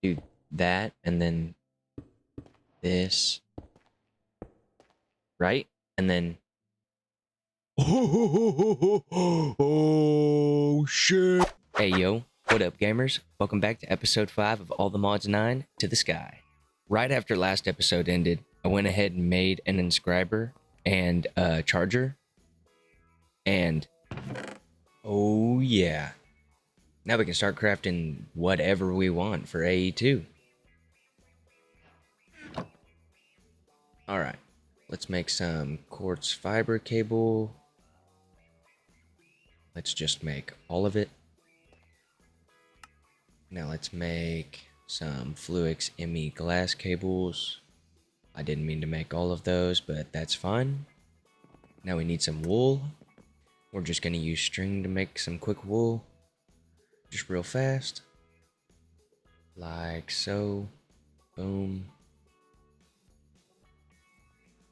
do that and then this, right? And then oh shit. Hey yo, what up gamers? Welcome back to episode 5 of All the Mods 9 to the Sky. Right after last episode ended, I went ahead and made an inscriber and a charger. And oh yeah. Now we can start crafting whatever we want for AE2. Alright, let's make some quartz fiber cable. Let's just make all of it. Now let's make some Fluix ME glass cables. I didn't mean to make all of those, but that's fine. Now we need some wool. We're just going to use string to make some quick wool. Just real fast. Like so. Boom.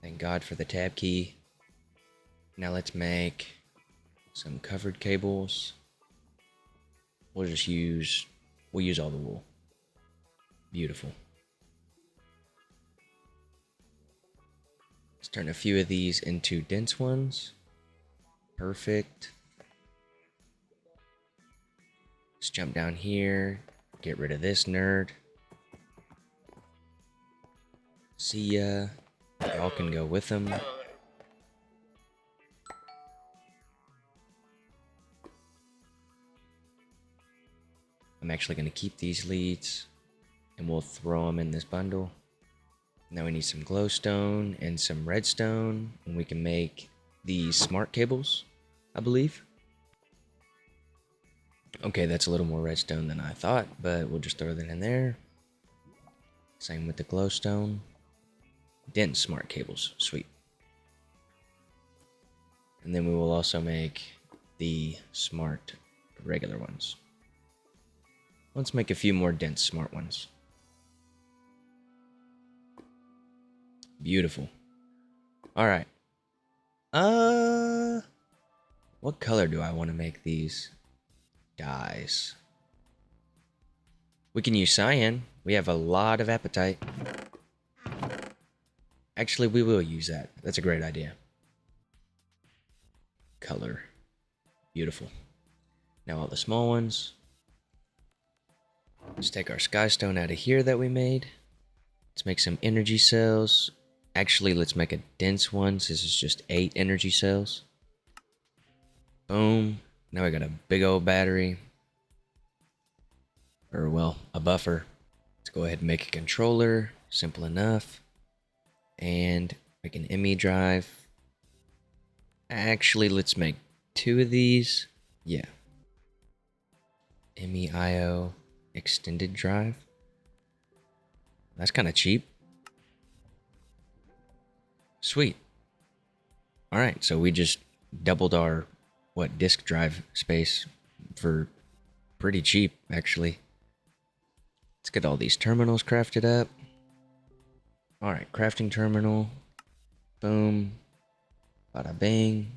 Thank God for the tab key. Now let's make some covered cables. We'll use all the wool. Beautiful. Let's turn a few of these into dense ones. Perfect. Let's jump down here. Get rid of this nerd. See ya. Y'all can go with them. I'm actually going to keep these leads and we'll throw them in this bundle. Now we need some glowstone and some redstone, and we can make these smart cables, I believe. Okay, that's a little more redstone than I thought, but we'll just throw that in there. Same with the glowstone. Dense smart cables, sweet. And then we will also make the smart regular ones. Let's make a few more dense smart ones. Beautiful. All right. What color do I want to make these dyes? We can use cyan. We have a lot of appetite. Actually, we will use that. That's a great idea. Color. Beautiful. Now all the small ones. Let's take our skystone out of here that we made. Let's make some energy cells. Actually, let's make a dense one. So this is just 8 energy cells. Boom. Now we got a big old battery. Or, well, a buffer. Let's go ahead and make a controller. Simple enough. And make an ME drive. Actually, let's make 2 of these. Yeah. MEIO extended drive. That's kind of cheap. Sweet. Alright, so we just doubled our, disk drive space for pretty cheap, actually. Let's get all these terminals crafted up. Alright, crafting terminal. Boom. Bada bang.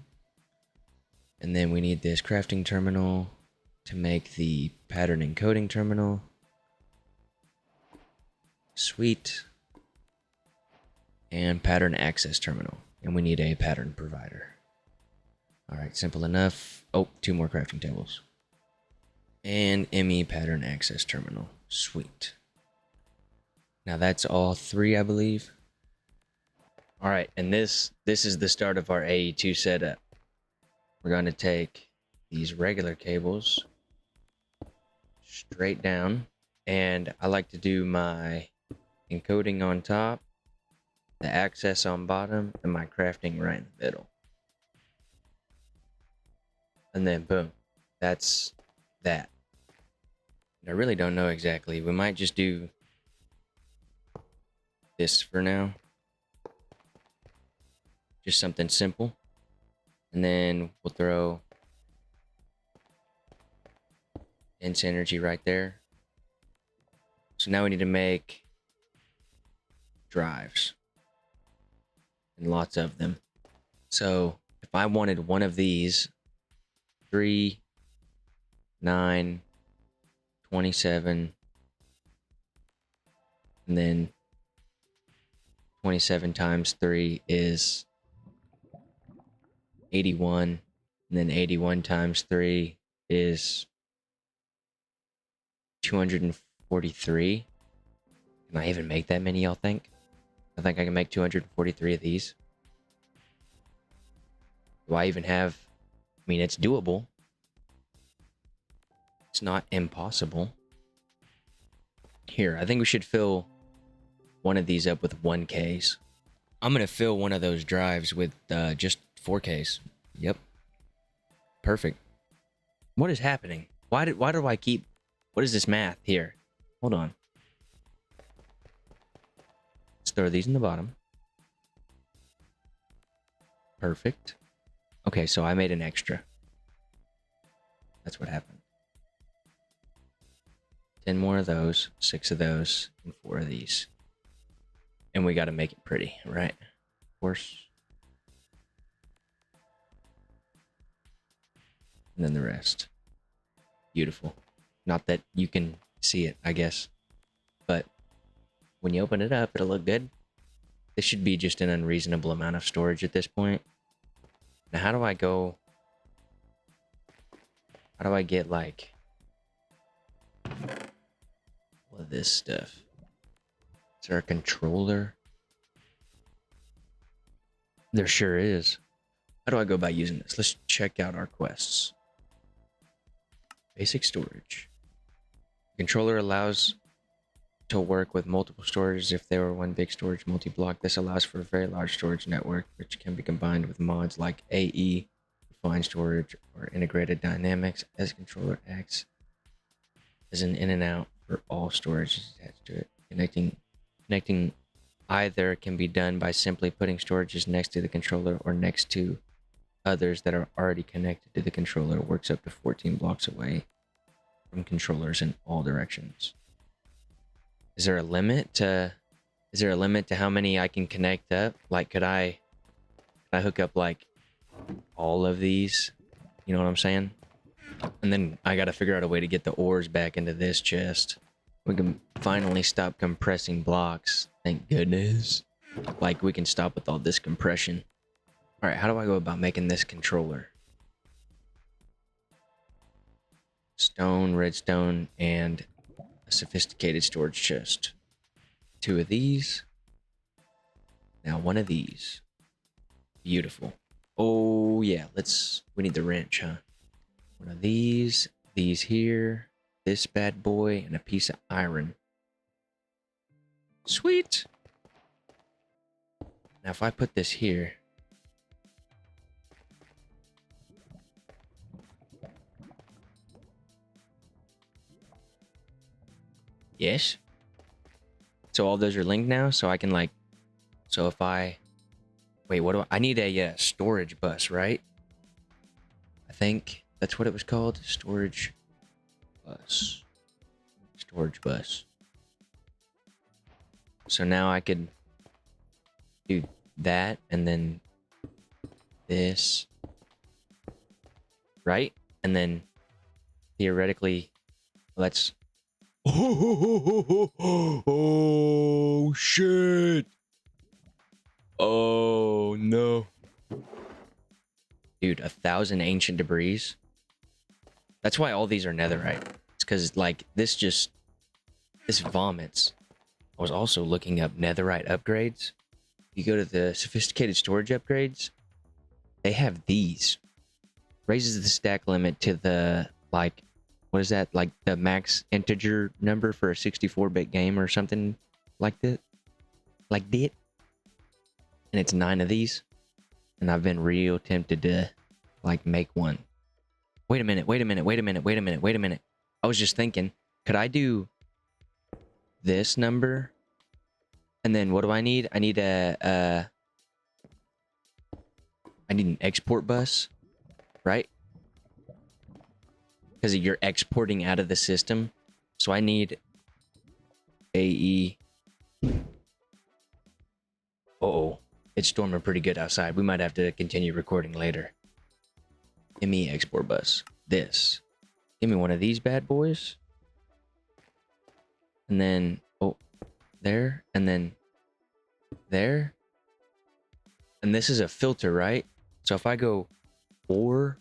And then we need this crafting terminal to make the pattern encoding terminal. Sweet. And pattern access terminal. And we need a pattern provider. Alright, simple enough. Oh, 2 more crafting tables. And ME pattern access terminal. Sweet. Now that's all 3, I believe. Alright, and this is the start of our AE2 setup. We're going to take these regular cables straight down. And I like to do my encoding on top, the access on bottom, and my crafting right in the middle. And then boom, that's that. I really don't know exactly. We might just do this for now. Just something simple. And then we'll throw dense energy right there. So now we need to make drives. And lots of them. So if I wanted one of these, 3, 9, 27, And then 27 times 3 is 81. And then 81 times 3 is 243. Can I even make that many, y'all think? I think I can make 243 of these. Do I even have... I mean, it's doable. It's not impossible. Here, I think we should fill one of these up with 1Ks. I'm going to fill one of those drives with just 4Ks. Yep. Perfect. What is happening? Why do I keep... What is this math here? Hold on. Let's throw these in the bottom. Perfect. Okay, so I made an extra. That's what happened. 10 more of those, 6 of those, and 4 of these. And we got to make it pretty, right? Of course. And then the rest. Beautiful. Not that you can see it, I guess. But when you open it up, it'll look good. This should be just an unreasonable amount of storage at this point. Now, how do I go... How do I get, like... all of this stuff? Is there a controller? There sure is. How do I go about using this? Let's check out our quests. Basic storage. Controller allows to work with multiple storages if there were one big storage multi-block. This allows for a very large storage network, which can be combined with mods like AE, defined storage, or integrated dynamics as controller acts as an in and out for all storage attached to it. Connecting either can be done by simply putting storages next to the controller or next to others that are already connected to the controller. It works up to 14 blocks away from controllers in all directions. Is there a limit to how many I can connect up? Like, could I hook up like all of these? You know what I'm saying? And then I gotta figure out a way to get the ores back into this chest. We can finally stop compressing blocks. Thank goodness. Like, we can stop with all this compression. All right, how do I go about making this controller? Stone, redstone, and a sophisticated storage chest. 2 of these. Now 1 of these. Beautiful. Oh yeah, we need the wrench, huh? 1 of these here, this bad boy, and a piece of iron. Sweet. Now if I put this here. Yes. So all those are linked now, so I can like, so if I, wait, what do I need a storage bus, right? I think that's what it was called, storage bus. Storage bus. So now I could do that and then this, right? And then theoretically, let's... Oh, shit. Oh, no. Dude, 1,000 ancient debris. That's why all these are netherite. It's because, like, this vomits. I was also looking up netherite upgrades. You go to the sophisticated storage upgrades, they have these. Raises the stack limit to the, like, what is that? Like the max integer number for a 64-bit game or something like that? Like that? And it's 9 of these. And I've been real tempted to, like, make one. Wait a minute. I was just thinking, could I do this number? And then what do I need? I need I need an export bus, right? Because you're exporting out of the system. So I need AE. Uh-oh. It's storming pretty good outside. We might have to continue recording later. ME export bus. This. Give me one of these bad boys. And then, oh, there, and then there. And this is a filter, right? So if I go OR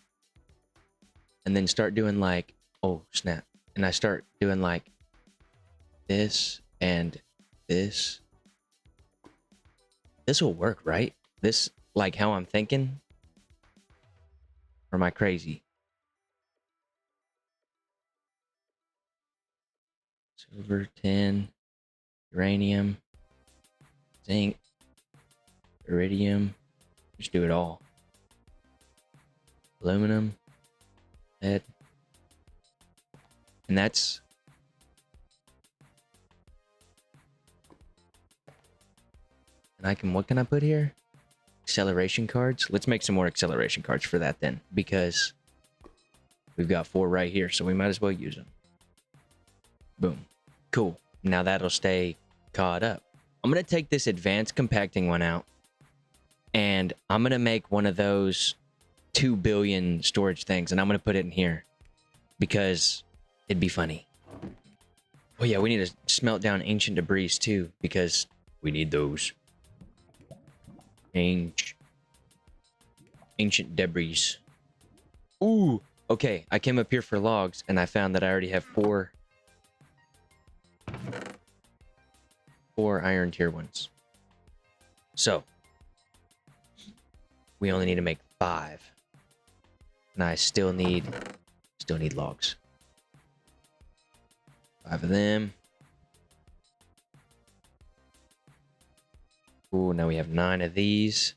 and then start doing like, oh snap, and I start doing like this and this, this will work, right? This, like how I'm thinking? Or am I crazy? Silver, tin, uranium, zinc, iridium. Just do it all. Aluminum, lead. And that's... And I can... What can I put here? Acceleration cards. Let's make some more acceleration cards for that then. Because we've got 4 right here. So we might as well use them. Boom. Cool. Now that'll stay caught up. I'm going to take this advanced compacting one out. And I'm going to make one of those 2 billion storage things. And I'm going to put it in here. Because it'd be funny. Oh yeah, we need to smelt down ancient debris too. Because we need those. Ancient debris. Ooh. Okay, I came up here for logs. And I found that I already have 4 iron tier ones. So. We only need to make 5. And I still need logs. 5 of them. Ooh, now we have 9 of these.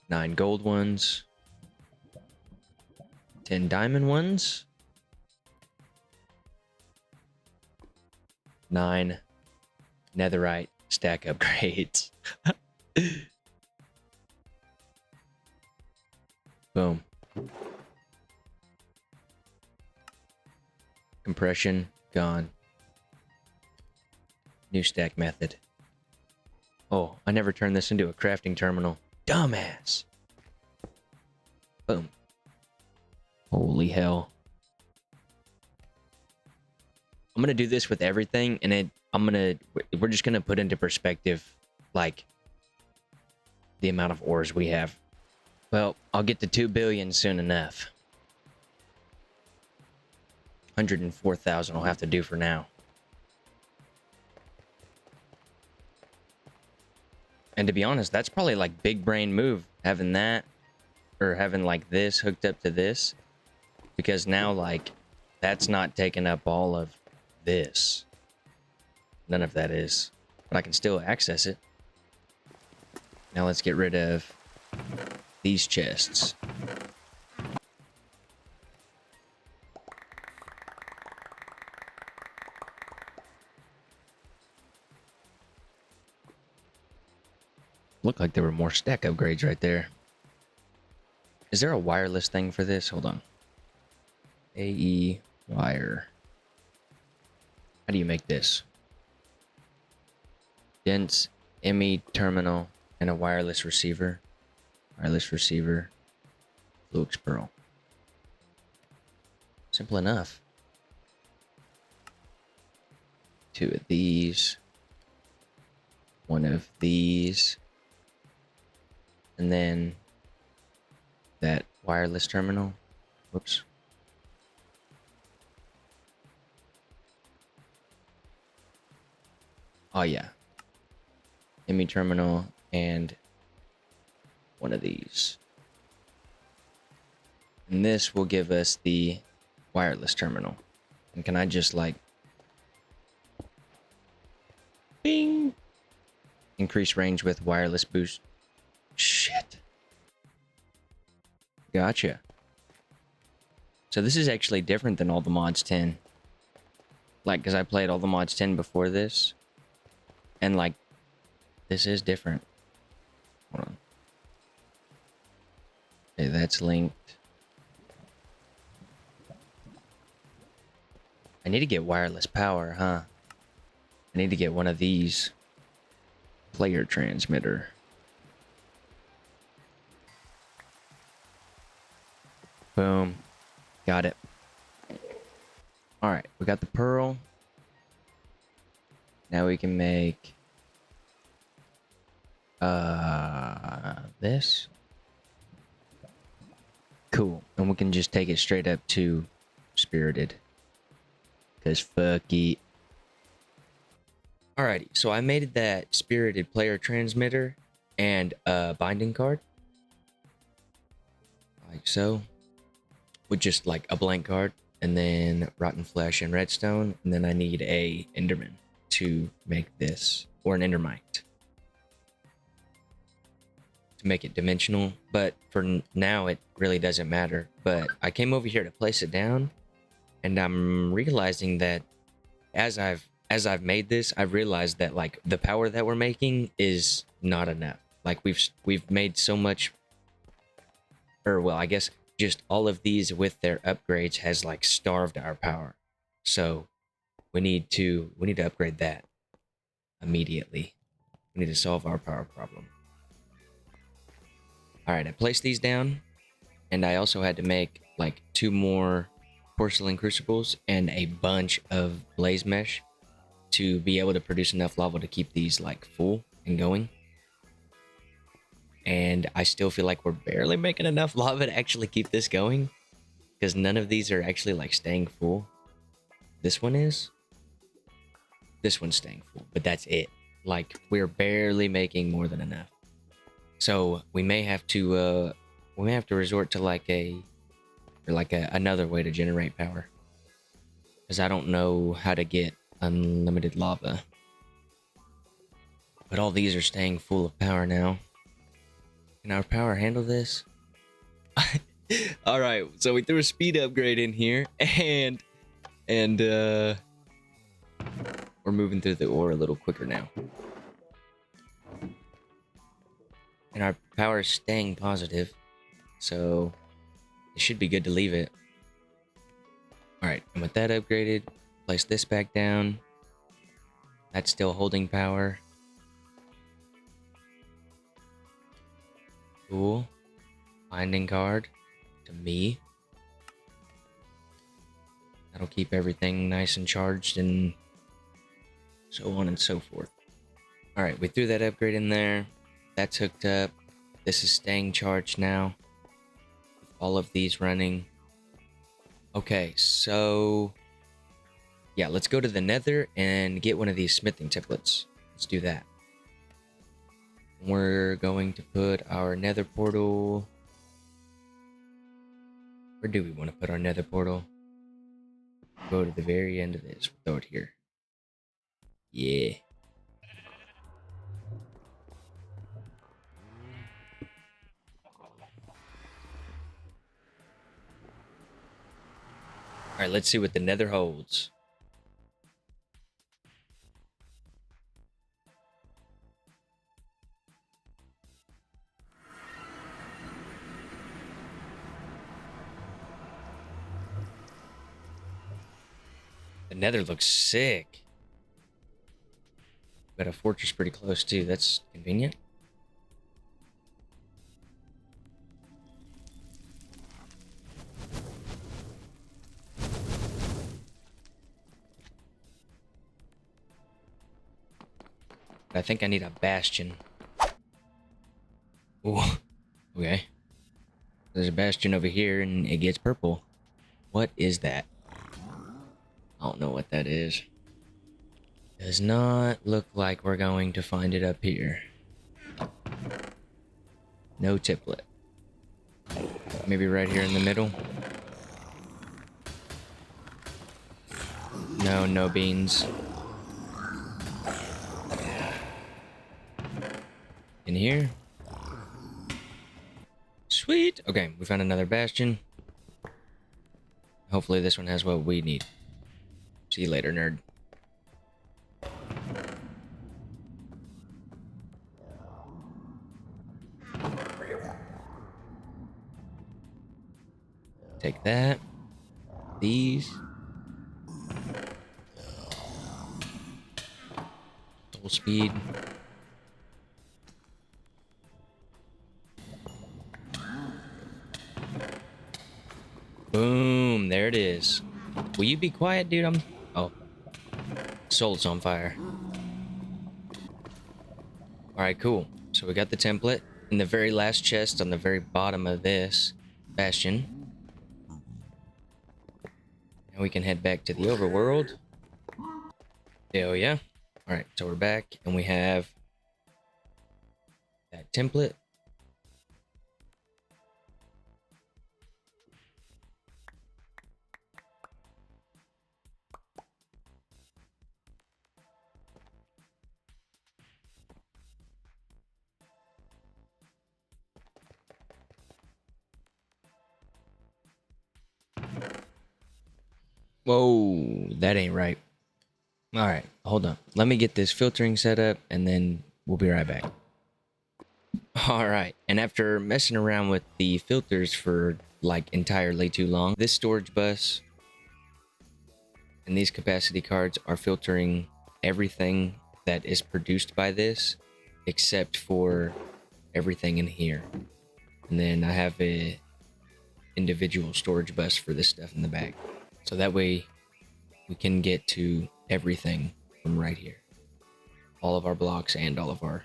9 gold ones. 10 diamond ones. 9 netherite stack upgrades. Boom. Compression gone. New stack method. Oh, I never turned this into a crafting terminal. Dumbass. Boom. Holy hell. I'm gonna do this with everything, and we're just gonna put into perspective, like, the amount of ores we have. Well, I'll get to 2 billion soon enough. 104,000 will have to do for now. And to be honest, that's probably like big brain move, having that, or having like this hooked up to this. Because now, like, that's not taking up all of this. None of that is. But I can still access it. Now let's get rid of these chests. Looked like there were more stack upgrades right there. Is there a wireless thing for this? Hold on. AE wire. How do you make this? Dense ME terminal and a wireless receiver. Wireless receiver. Flux pearl. Simple enough. 2 of these. 1 of these. And then that wireless terminal. Whoops. Oh yeah. ME terminal and 1 of these. And this will give us the wireless terminal. And can I just like... Bing! Increase range with wireless boost. Shit. Gotcha. So this is actually different than all the mods 10. Like, because I played all the mods 10 before this. And like, this is different. Hold on. Okay, that's linked. I need to get wireless power, huh? I need to get one of these. Player transmitter. Boom. Got it. Alright, we got the pearl. Now we can make this. Cool. And we can just take it straight up to spirited. Cause fuck it. Alrighty, so I made that spirited player transmitter and a binding card. Like so. With just like a blank card. And then rotten flesh and redstone. And then I need a enderman to make this. Or an endermite. To make it dimensional. But for now it really doesn't matter. But I came over here to place it down. And I'm realizing that as I've made this, I've realized that like the power that we're making is not enough. Like we've made so much, or well, I guess just all of these with their upgrades has like starved our power. So we need to upgrade that immediately. We need to solve our power problem. All right, I placed these down, and I also had to make like 2 more porcelain crucibles and a bunch of blaze mesh to be able to produce enough lava to keep these like full and going. And I still feel like we're barely making enough lava to actually keep this going, because none of these are actually like staying full. This one is. This one's staying full, but that's it. Like we're barely making more than enough. So we may have to resort to like another way to generate power, because I don't know how to get unlimited lava. But all these are staying full of power now. Can our power handle this? All right, so we threw a speed upgrade in here, and we're moving through the ore a little quicker now. And our power is staying positive, so it should be good to leave it. All right, and with that upgraded, place this back down. That's still holding power. Cool. Binding card to me. That'll keep everything nice and charged and so on and so forth. All right, we threw that upgrade in there. That's hooked up. This is staying charged now. With all of these running. Okay, so yeah, let's go to the Nether and get one of these smithing templates. Let's do that. We're going to put our Nether portal. Where do we want to put our Nether portal? Go to the very end of this. Throw it here. Yeah. All right, let's see what the Nether holds. The Nether looks sick. Got a fortress pretty close too. That's convenient. I think I need a bastion. Oh, okay. There's a bastion over here and it gets purple. What is that? I don't know what that is. Does not look like we're going to find it up here. No tiplet. Maybe right here in the middle. No, no beans. In here. Sweet. Okay, we found another bastion. Hopefully this one has what we need. See you later, nerd. Take that. These. Full speed. Boom. There it is. Will you be quiet, dude? Oh. Soul's on fire. All right, cool. So we got the template in the very last chest on the very bottom of this bastion. And we can head back to the overworld. Hell yeah. All right, so we're back and we have that template. Whoa, that ain't right. All right, hold on. Let me get this filtering set up and then we'll be right back. All right, and after messing around with the filters for like entirely too long, this storage bus and these capacity cards are filtering everything that is produced by this except for everything in here. And then I have a individual storage bus for this stuff in the back. So that way we can get to everything from right here. All of our blocks and all of our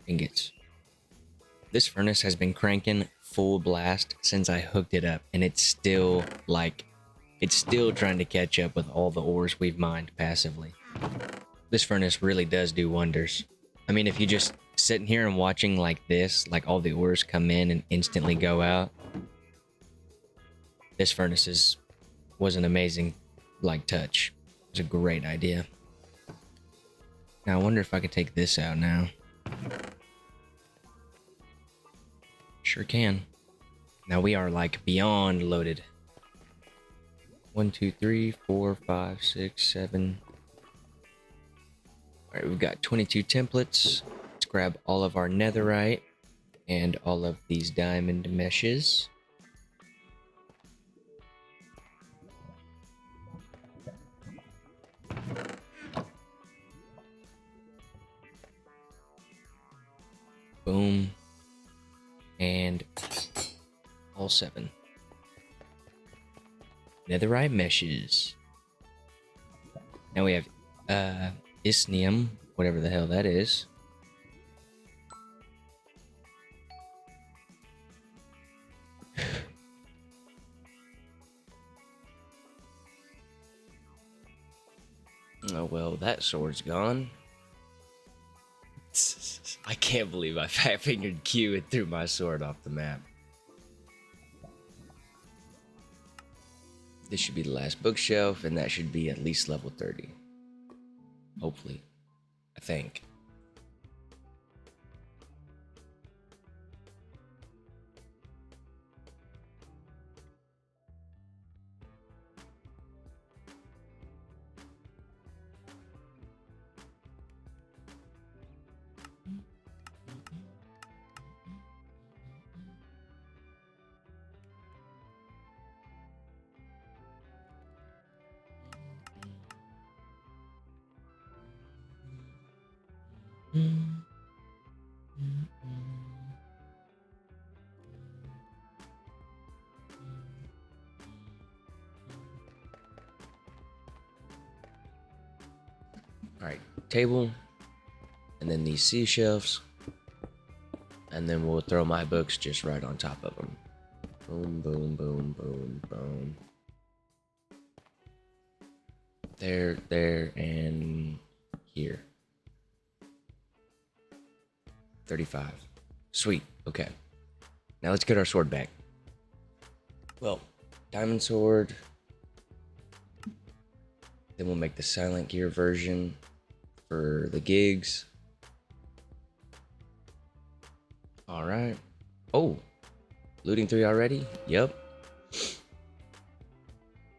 ingots. This furnace has been cranking full blast since I hooked it up, and it's still trying to catch up with all the ores we've mined passively. This furnace really does do wonders. I mean, if you just sitting here and watching like this, like all the ores come in and instantly go out, this furnace was an amazing like touch. It was a great idea. Now I wonder if I could take this out now. Sure can. Now we are like beyond loaded. 1, 2, 3, 4, 5, 6, 7. All right, we've got 22 templates. Let's grab all of our netherite and all of these diamond meshes. Boom. And all 7. Netherite meshes. Now we have isnium, whatever the hell that is. Oh well, that sword's gone. I can't believe I fat-fingered Q and threw my sword off the map. This should be the last bookshelf, and that should be at least level 30. Hopefully. I think. Alright, table, and then these sea shelves, and then we'll throw my books just right on top of them. Boom, boom, boom, boom, boom. There, and here. 35. Sweet, okay. Now let's get our sword back. Well, diamond sword. Then we'll make the silent gear version for the gigs. Alright. Oh, looting 3 already? Yep.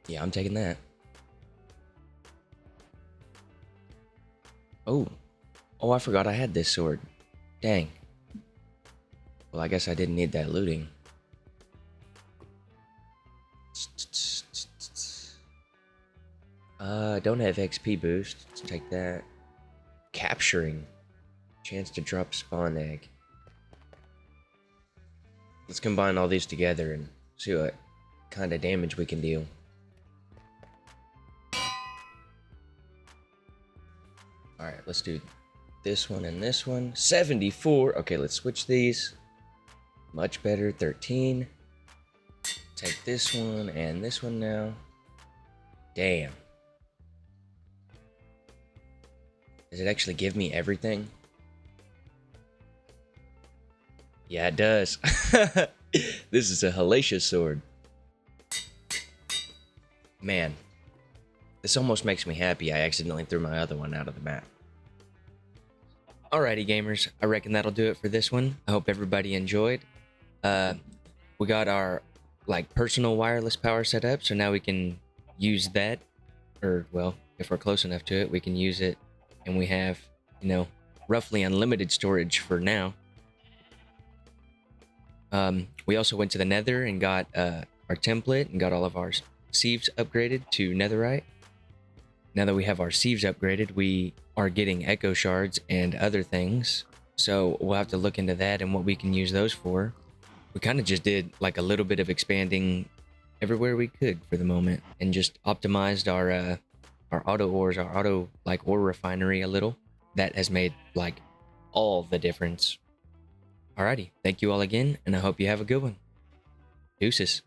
Yeah, I'm taking that. Oh. Oh, I forgot I had this sword. Dang. Well, I guess I didn't need that looting. Don't have XP boost. Let's take that. Capturing. Chance to drop spawn egg. Let's combine all these together and see what kind of damage we can deal. Alright, let's do this one and this one. 74. Okay, let's switch these. Much better. 13. Take this one and this one now. Damn. Does it actually give me everything? Yeah, it does. This is a hellacious sword. Man, this almost makes me happy I accidentally threw my other one out of the map. Alrighty, gamers. I reckon that'll do it for this one. I hope everybody enjoyed. We got our personal wireless power set up, so now we can use that, or well, if we're close enough to it, we can use it, and we have, you know, roughly unlimited storage for now. We also went to the Nether and got our template and got all of our sieves upgraded to netherite. Now that we have our sieves upgraded, we are getting echo shards and other things, so we'll have to look into that and what we can use those for. We kind of just did like a little bit of expanding everywhere we could for the moment, and just optimized our auto ores, our auto ore refinery a little. That has made like all the difference. Alrighty, thank you all again, and I hope you have a good one. Deuces.